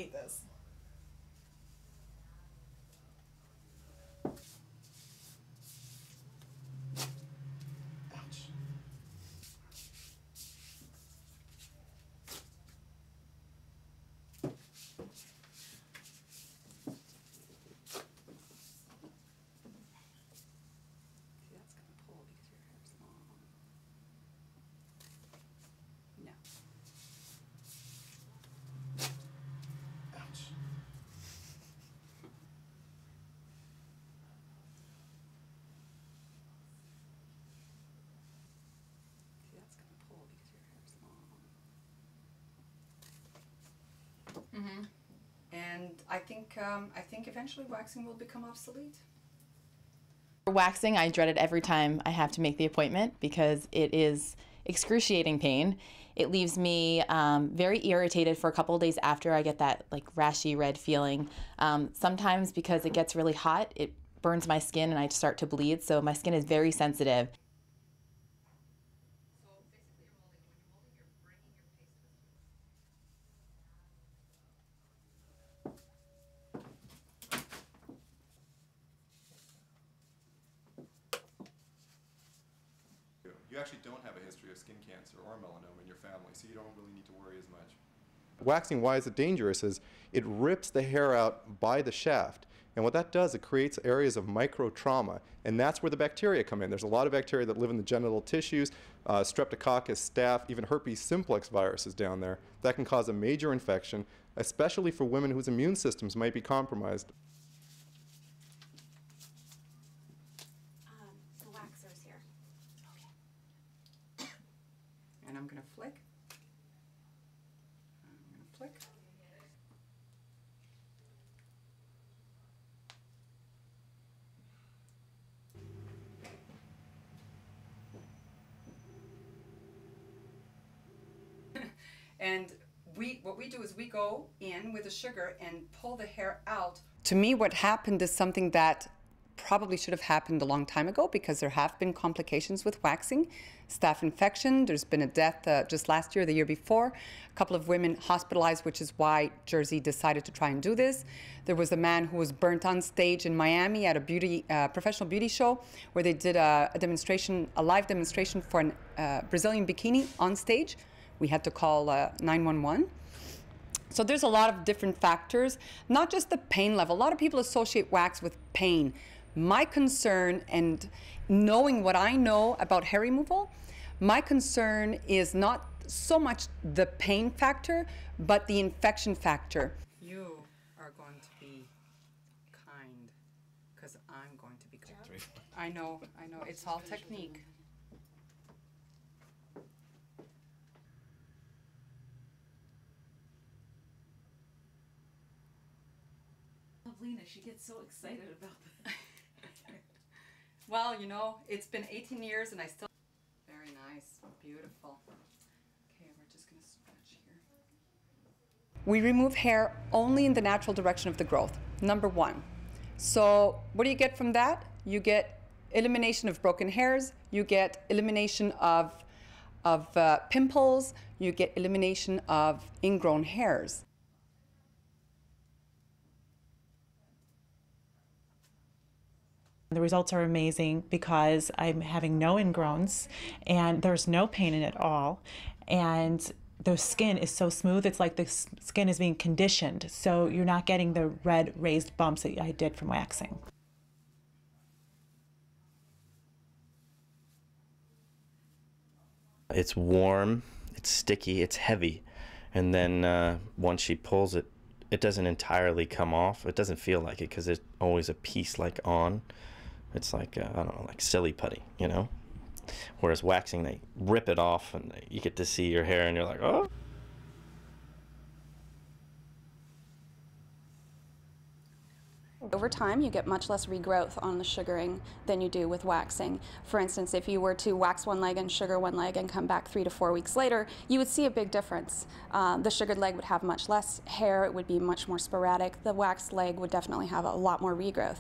hate this. Ouch. And I think eventually waxing will become obsolete. For waxing, I dread it every time I have to make the appointment because it is excruciating pain. It leaves me very irritated for a couple of days after. I get that like rashy red feeling. Sometimes because it gets really hot, it burns my skin and I start to bleed, so my skin is very sensitive. You actually don't have a history of skin cancer or melanoma in your family, so you don't really need to worry as much. Waxing, why is it dangerous, is it rips the hair out by the shaft. And what that does, it creates areas of micro trauma, and that's where the bacteria come in. There's a lot of bacteria that live in the genital tissues, streptococcus, staph, even herpes simplex viruses down there. That can cause a major infection, especially for women whose immune systems might be compromised. The waxer's here. Okay. And I'm going to flick. I'm going to flick. And what we do is we go in with the sugar and pull the hair out. To me, what happened is something that probably should have happened a long time ago, because there have been complications with waxing. Staph infection, there's been a death just last year, the year before. A couple of women hospitalized, which is why Jersey decided to try and do this. There was a man who was burnt on stage in Miami at a professional beauty show where they did a live demonstration for a Brazilian bikini on stage. We had to call 911. So there's a lot of different factors, not just the pain level. A lot of people associate wax with pain. My concern, and knowing what I know about hair removal, my concern is not so much the pain factor, but the infection factor. You are going to be kind, because I'm going to be kind. I know, it's all technique. Lena, she gets so excited about that. Well, you know, it's been 18 years and I still... Very nice, beautiful. Okay, we're just going to stretch here. We remove hair only in the natural direction of the growth, number one. So what do you get from that? You get elimination of broken hairs, you get elimination of pimples, you get elimination of ingrown hairs. The results are amazing because I'm having no ingrowns and there's no pain in it at all. And the skin is so smooth, it's like the skin is being conditioned. So you're not getting the red raised bumps that I did from waxing. It's warm, it's sticky, it's heavy. And then once she pulls it, it doesn't entirely come off. It doesn't feel like it because there's always a piece like on. It's like, I don't know, like silly putty, you know? Whereas waxing, they rip it off and you get to see your hair and you're like, oh. Over time, you get much less regrowth on the sugaring than you do with waxing. For instance, if you were to wax one leg and sugar one leg and come back 3 to 4 weeks later, you would see a big difference. The sugared leg would have much less hair, it would be much more sporadic. The waxed leg would definitely have a lot more regrowth.